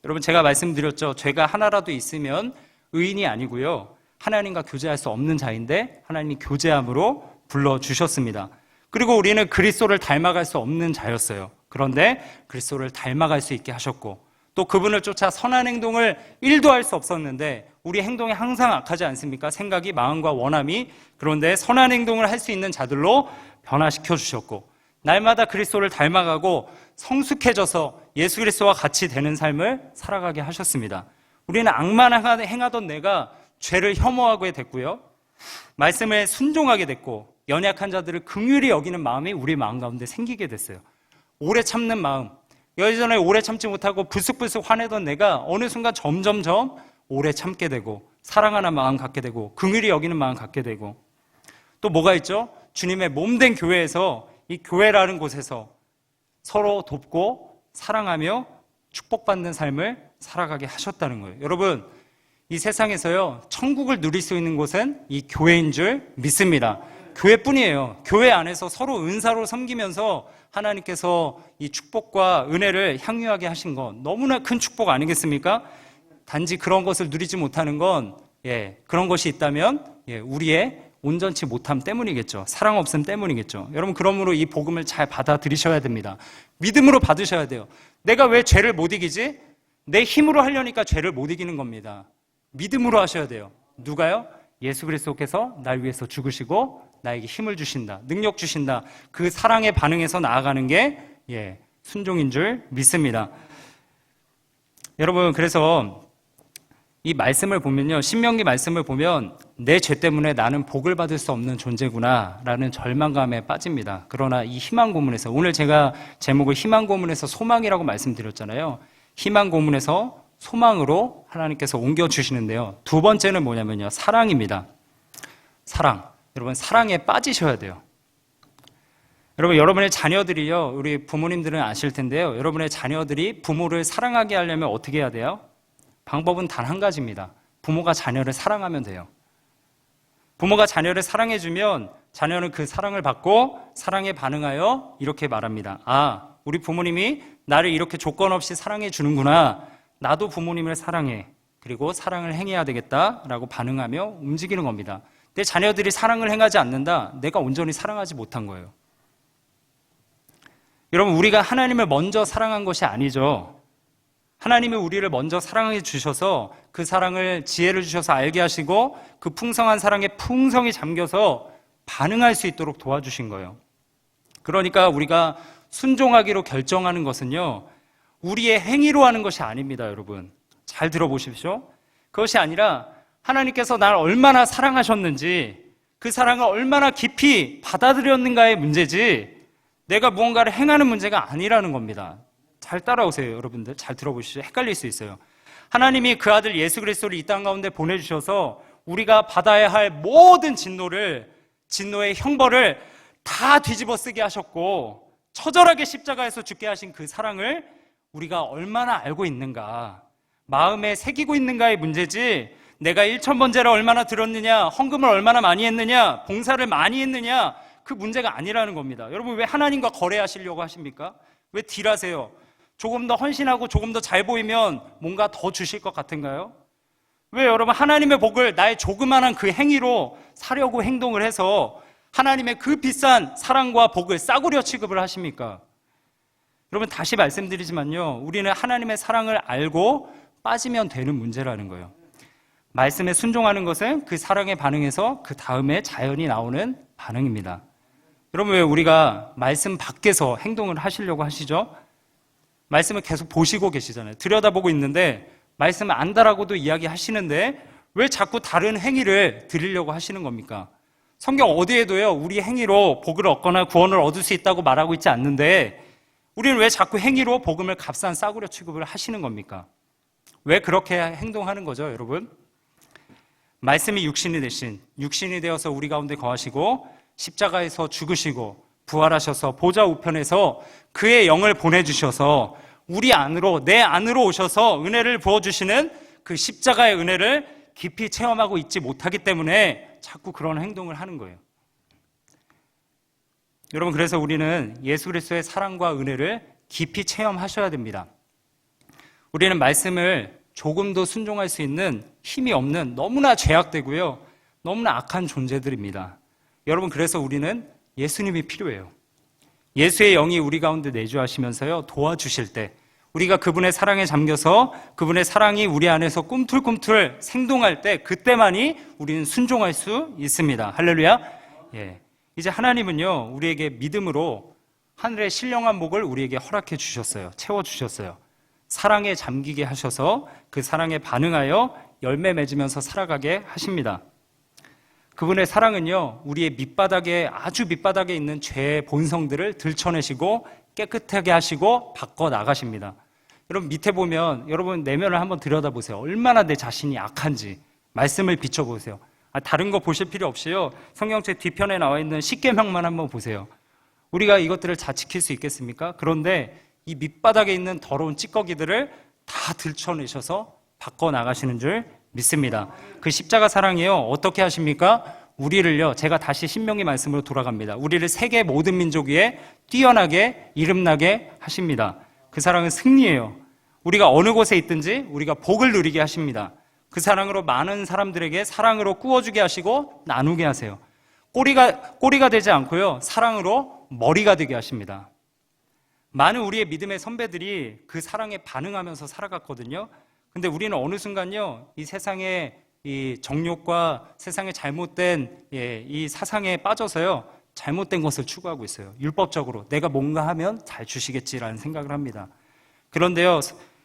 여러분, 제가 말씀드렸죠. 죄가 하나라도 있으면 의인이 아니고요, 하나님과 교제할 수 없는 자인데 하나님이 교제함으로 불러주셨습니다. 그리고 우리는 그리스도를 닮아갈 수 없는 자였어요. 그런데 그리스도를 닮아갈 수 있게 하셨고, 또 그분을 쫓아 선한 행동을 1도 할 수 없었는데 우리 행동이 항상 악하지 않습니까? 생각이, 마음과 원함이. 그런데 선한 행동을 할 수 있는 자들로 변화시켜 주셨고, 날마다 그리스도를 닮아가고 성숙해져서 예수 그리스도와 같이 되는 삶을 살아가게 하셨습니다. 우리는 악만 행하던 내가 죄를 혐오하게 됐고요, 말씀에 순종하게 됐고, 연약한 자들을 긍휼히 여기는 마음이 우리 마음 가운데 생기게 됐어요. 오래 참는 마음, 예전에 오래 참지 못하고 불쑥불쑥 화내던 내가 어느 순간 점점점 오래 참게 되고 사랑하는 마음 갖게 되고 긍휼히 여기는 마음 갖게 되고 또 뭐가 있죠? 주님의 몸된 교회에서 이 교회라는 곳에서 서로 돕고 사랑하며 축복받는 삶을 살아가게 하셨다는 거예요. 여러분, 이 세상에서요, 천국을 누릴 수 있는 곳은 이 교회인 줄 믿습니다. 교회뿐이에요. 교회 안에서 서로 은사로 섬기면서 하나님께서 이 축복과 은혜를 향유하게 하신 건 너무나 큰 축복 아니겠습니까? 단지 그런 것을 누리지 못하는 건 그런 것이 있다면 우리의 온전치 못함 때문이겠죠. 사랑 없음 때문이겠죠. 여러분, 그러므로 이 복음을 잘 받아들이셔야 됩니다. 믿음으로 받으셔야 돼요. 내가 왜 죄를 못 이기지? 내 힘으로 하려니까 죄를 못 이기는 겁니다. 믿음으로 하셔야 돼요. 누가요? 예수 그리스도께서 날 위해서 죽으시고 나에게 힘을 주신다, 능력 주신다. 그 사랑에 반응해서 나아가는 게 순종인 줄 믿습니다. 여러분, 그래서 이 말씀을 보면요, 신명기 말씀을 보면 내 죄 때문에 나는 복을 받을 수 없는 존재구나 라는 절망감에 빠집니다. 그러나 이 희망 고문에서, 오늘 제가 제목을 희망 고문에서 소망이라고 말씀드렸잖아요. 희망 고문에서 소망으로 하나님께서 옮겨주시는데요, 두 번째는 뭐냐면요, 사랑입니다. 사랑. 여러분, 사랑에 빠지셔야 돼요. 여러분, 여러분의 자녀들이요, 우리 부모님들은 아실 텐데요, 여러분의 자녀들이 부모를 사랑하게 하려면 어떻게 해야 돼요? 방법은 단 한 가지입니다. 부모가 자녀를 사랑하면 돼요. 부모가 자녀를 사랑해주면 자녀는 그 사랑을 받고 사랑에 반응하여 이렇게 말합니다. 아, 우리 부모님이 나를 이렇게 조건 없이 사랑해 주는구나. 나도 부모님을 사랑해. 그리고 사랑을 행해야 되겠다라고 반응하며 움직이는 겁니다. 내 자녀들이 사랑을 행하지 않는다. 내가 온전히 사랑하지 못한 거예요. 여러분, 우리가 하나님을 먼저 사랑한 것이 아니죠. 하나님이 우리를 먼저 사랑해 주셔서 그 사랑을 지혜를 주셔서 알게 하시고 그 풍성한 사랑에 풍성히 잠겨서 반응할 수 있도록 도와주신 거예요. 그러니까 우리가 순종하기로 결정하는 것은요, 우리의 행위로 하는 것이 아닙니다. 여러분, 잘 들어보십시오. 그것이 아니라 하나님께서 나를 얼마나 사랑하셨는지, 그 사랑을 얼마나 깊이 받아들였는가의 문제지 내가 무언가를 행하는 문제가 아니라는 겁니다. 잘 따라오세요. 여러분들 잘 들어보시죠. 헷갈릴 수 있어요. 하나님이 그 아들 예수 그리스도를 이 땅 가운데 보내주셔서 우리가 받아야 할 모든 진노의 형벌을 다 뒤집어 쓰게 하셨고 처절하게 십자가에서 죽게 하신 그 사랑을 우리가 얼마나 알고 있는가, 마음에 새기고 있는가의 문제지, 내가 1000번제를 얼마나 들었느냐, 헌금을 얼마나 많이 했느냐, 봉사를 많이 했느냐, 그 문제가 아니라는 겁니다. 여러분, 왜 하나님과 거래하시려고 하십니까? 왜 딜하세요? 조금 더 헌신하고 조금 더 잘 보이면 뭔가 더 주실 것 같은가요? 왜 여러분 하나님의 복을 나의 조그만한 그 행위로 사려고 행동을 해서 하나님의 그 비싼 사랑과 복을 싸구려 취급을 하십니까? 여러분, 다시 말씀드리지만요, 우리는 하나님의 사랑을 알고 빠지면 되는 문제라는 거예요. 말씀에 순종하는 것은 그 사랑에 반응해서 그 다음에 자연히 나오는 반응입니다. 여러분, 왜 우리가 말씀 밖에서 행동을 하시려고 하시죠? 말씀을 계속 보시고 계시잖아요. 들여다보고 있는데 말씀을 안다라고도 이야기하시는데 왜 자꾸 다른 행위를 드리려고 하시는 겁니까? 성경 어디에도요, 우리 행위로 복을 얻거나 구원을 얻을 수 있다고 말하고 있지 않는데 우리는 왜 자꾸 행위로 복음을 값싼 싸구려 취급을 하시는 겁니까? 왜 그렇게 행동하는 거죠, 여러분? 말씀이 육신이 되어서 우리 가운데 거하시고 십자가에서 죽으시고 부활하셔서 보좌 우편에서 그의 영을 보내주셔서 우리 안으로, 내 안으로 오셔서 은혜를 부어주시는 그 십자가의 은혜를 깊이 체험하고 있지 못하기 때문에 자꾸 그런 행동을 하는 거예요. 여러분, 그래서 우리는 예수 그리스도의 사랑과 은혜를 깊이 체험하셔야 됩니다. 우리는 말씀을 조금도 순종할 수 있는 힘이 없는 너무나 죄악되고요, 너무나 악한 존재들입니다. 여러분, 그래서 우리는 예수님이 필요해요. 예수의 영이 우리 가운데 내주하시면서요, 도와주실 때, 우리가 그분의 사랑에 잠겨서 그분의 사랑이 우리 안에서 꿈틀꿈틀 생동할 때, 그때만이 우리는 순종할 수 있습니다. 할렐루야. 이제 하나님은요, 우리에게 믿음으로 하늘의 신령한 복을 우리에게 허락해 주셨어요. 채워 주셨어요. 사랑에 잠기게 하셔서 그 사랑에 반응하여 열매 맺으면서 살아가게 하십니다. 그분의 사랑은요, 우리의 밑바닥에, 아주 밑바닥에 있는 죄의 본성들을 들춰내시고 깨끗하게 하시고 바꿔 나가십니다. 여러분 밑에 보면 여러분 내면을 한번 들여다보세요. 얼마나 내 자신이 악한지 말씀을 비춰보세요. 다른 거 보실 필요 없이요. 성경책 뒤편에 나와 있는 십계명만 한번 보세요. 우리가 이것들을 다 지킬 수 있겠습니까? 그런데 이 밑바닥에 있는 더러운 찌꺼기들을 다 들춰내셔서 바꿔 나가시는 줄 믿습니다. 그 십자가 사랑이요, 어떻게 하십니까? 우리를요, 제가 다시 신명기 말씀으로 돌아갑니다. 우리를 세계 모든 민족 위에 뛰어나게 이름나게 하십니다. 그 사랑은 승리예요. 우리가 어느 곳에 있든지 우리가 복을 누리게 하십니다. 그 사랑으로 많은 사람들에게 사랑으로 꾸어주게 하시고 나누게 하세요. 꼬리가 되지 않고요, 사랑으로 머리가 되게 하십니다. 많은 우리의 믿음의 선배들이 그 사랑에 반응하면서 살아갔거든요. 근데 우리는 어느 순간요, 이 세상의 이 정욕과 세상의 잘못된 이 사상에 빠져서요, 잘못된 것을 추구하고 있어요. 율법적으로 내가 뭔가 하면 잘 주시겠지라는 생각을 합니다. 그런데요,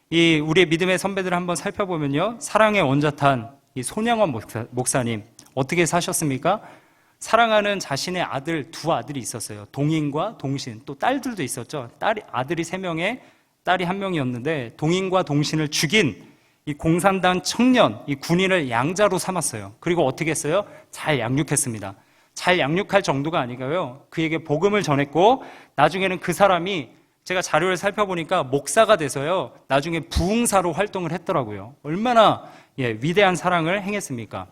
이 우리의 믿음의 선배들을 한번 살펴보면요, 사랑의 원자탄 이 손양원 목사님 어떻게 사셨습니까? 사랑하는 자신의 두 아들이 있었어요. 동인과 동신, 또 딸들도 있었죠. 아들이 3명에 딸이 1명이었는데 동인과 동신을 죽인 이 공산당 청년, 이 군인을 양자로 삼았어요. 그리고 어떻게 했어요? 잘 양육했습니다. 잘 양육할 정도가 아니고요, 그에게 복음을 전했고 나중에는 그 사람이 제가 자료를 살펴보니까 목사가 돼서요, 나중에 부흥사로 활동을 했더라고요. 얼마나 위대한 사랑을 행했습니까?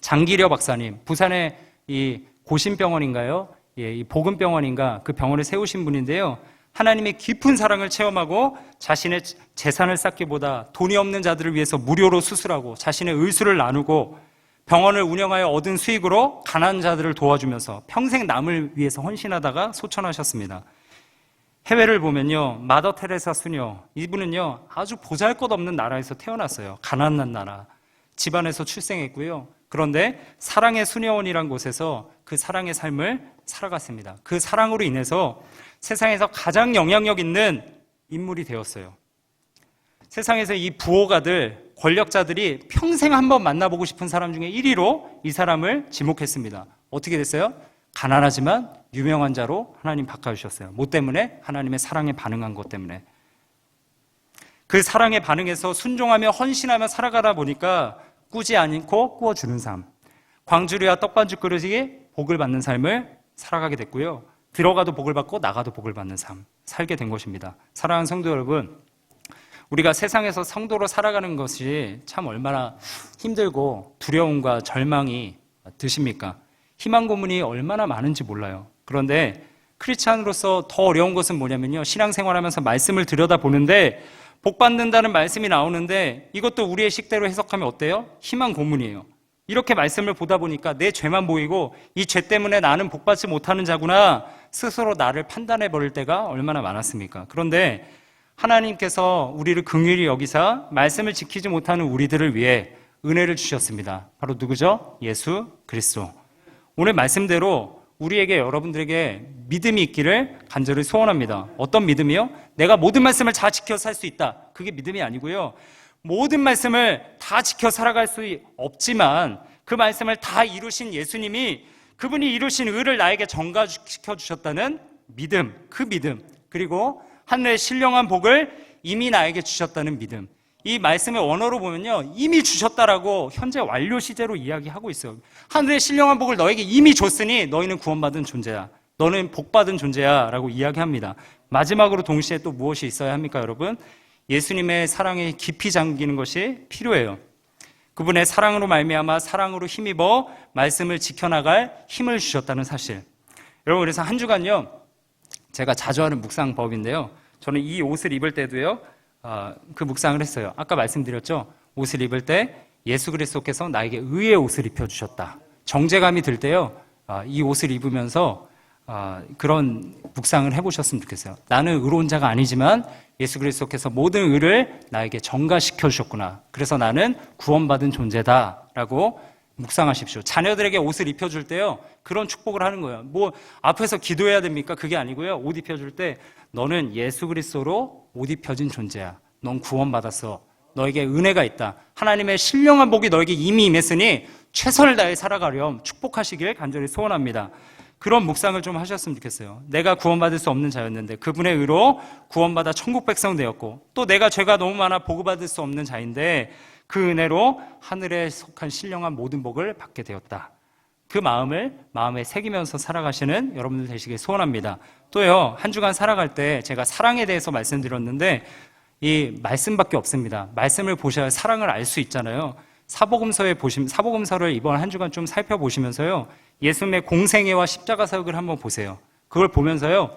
장기려 박사님, 부산의 이 고신병원인가요? 이 복음병원인가, 그 병원을 세우신 분인데요, 하나님의 깊은 사랑을 체험하고 자신의 재산을 쌓기보다 돈이 없는 자들을 위해서 무료로 수술하고 자신의 의술을 나누고 병원을 운영하여 얻은 수익으로 가난한 자들을 도와주면서 평생 남을 위해서 헌신하다가 소천하셨습니다. 해외를 보면요, 마더 테레사 수녀, 이분은요 아주 보잘것없는 나라에서 태어났어요. 가난한 나라, 집안에서 출생했고요. 그런데 사랑의 수녀원이란 곳에서 그 사랑의 삶을 살아갔습니다. 그 사랑으로 인해서 세상에서 가장 영향력 있는 인물이 되었어요. 세상에서 이 부호가들, 권력자들이 평생 한번 만나보고 싶은 사람 중에 1위로 이 사람을 지목했습니다. 어떻게 됐어요? 가난하지만 유명한 자로 하나님 바꿔주셨어요. 뭐 때문에? 하나님의 사랑에 반응한 것 때문에. 그 사랑에 반응해서 순종하며 헌신하며 살아가다 보니까 꾸지 않고 꾸어주는 삶, 광주리와 떡반죽 그릇이 복을 받는 삶을 살아가게 됐고요, 들어가도 복을 받고 나가도 복을 받는 삶 살게 된 것입니다. 사랑하는 성도 여러분, 우리가 세상에서 성도로 살아가는 것이 참 얼마나 힘들고 두려움과 절망이 드십니까? 희망 고문이 얼마나 많은지 몰라요. 그런데 크리스찬으로서 더 어려운 것은 뭐냐면요, 신앙생활하면서 말씀을 들여다보는데 복 받는다는 말씀이 나오는데 이것도 우리의 식대로 해석하면 어때요? 희망 고문이에요. 이렇게 말씀을 보다 보니까 내 죄만 보이고 이 죄 때문에 나는 복 받지 못하는 자구나 스스로 나를 판단해 버릴 때가 얼마나 많았습니까? 그런데 하나님께서 우리를 긍휼히 여기사 말씀을 지키지 못하는 우리들을 위해 은혜를 주셨습니다. 바로 누구죠? 예수 그리스도. 오늘 말씀대로 우리에게, 여러분들에게 믿음이 있기를 간절히 소원합니다. 어떤 믿음이요? 내가 모든 말씀을 다 지켜 살 수 있다. 그게 믿음이 아니고요, 모든 말씀을 다 지켜 살아갈 수 없지만 그 말씀을 다 이루신 예수님이, 그분이 이루신 의를 나에게 전가시켜 주셨다는 믿음, 그 믿음, 그리고 하늘의 신령한 복을 이미 나에게 주셨다는 믿음. 이 말씀의 원어로 보면요, 이미 주셨다라고 현재 완료 시제로 이야기하고 있어요. 하늘의 신령한 복을 너에게 이미 줬으니 너희는 구원받은 존재야, 너는 복받은 존재야 라고 이야기합니다. 마지막으로 동시에 또 무엇이 있어야 합니까, 여러분? 예수님의 사랑에 깊이 잠기는 것이 필요해요. 그분의 사랑으로 말미암아 사랑으로 힘입어 말씀을 지켜나갈 힘을 주셨다는 사실. 여러분, 그래서 한 주간요, 제가 자주 하는 묵상법인데요, 저는 이 옷을 입을 때도요, 그 묵상을 했어요. 아까 말씀드렸죠? 옷을 입을 때 예수 그리스도께서 나에게 의의 옷을 입혀주셨다. 정죄감이 들 때요, 이 옷을 입으면서 그런 묵상을 해보셨으면 좋겠어요. 나는 의로운 자가 아니지만 예수 그리스도께서 모든 의를 나에게 전가시켜 주셨구나. 그래서 나는 구원받은 존재다라고 묵상하십시오. 자녀들에게 옷을 입혀줄 때요, 그런 축복을 하는 거예요. 뭐 앞에서 기도해야 됩니까? 그게 아니고요, 옷 입혀줄 때 너는 예수 그리스도로 옷 입혀진 존재야. 넌 구원받았어. 너에게 은혜가 있다. 하나님의 신령한 복이 너에게 이미 임했으니 최선을 다해 살아가렴 축복하시길 간절히 소원합니다. 그런 묵상을 좀 하셨으면 좋겠어요. 내가 구원받을 수 없는 자였는데 그분의 의로 구원받아 천국 백성 되었고, 또 내가 죄가 너무 많아 보고받을 수 없는 자인데 그 은혜로 하늘에 속한 신령한 모든 복을 받게 되었다. 그 마음을 마음에 새기면서 살아가시는 여러분들 되시길 소원합니다. 또요, 한 주간 살아갈 때 제가 사랑에 대해서 말씀드렸는데 이 말씀밖에 없습니다. 말씀을 보셔야 사랑을 알 수 있잖아요. 사복음서를 이번 한 주간 좀 살펴보시면서요, 예수님의 공생애와 십자가 사역을 한번 보세요. 그걸 보면서요,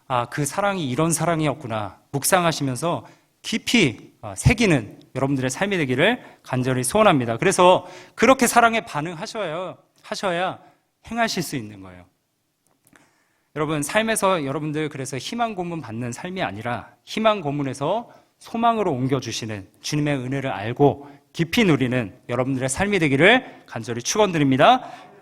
아, 그 사랑이 이런 사랑이었구나 묵상하시면서 깊이 새기는 여러분들의 삶이 되기를 간절히 소원합니다. 그래서 그렇게 사랑에 반응하셔야 행하실 수 있는 거예요. 여러분, 삶에서 여러분들 그래서 희망 고문 받는 삶이 아니라 희망 고문에서 소망으로 옮겨주시는 주님의 은혜를 알고 깊이 누리는 여러분들의 삶이 되기를 간절히 축원드립니다.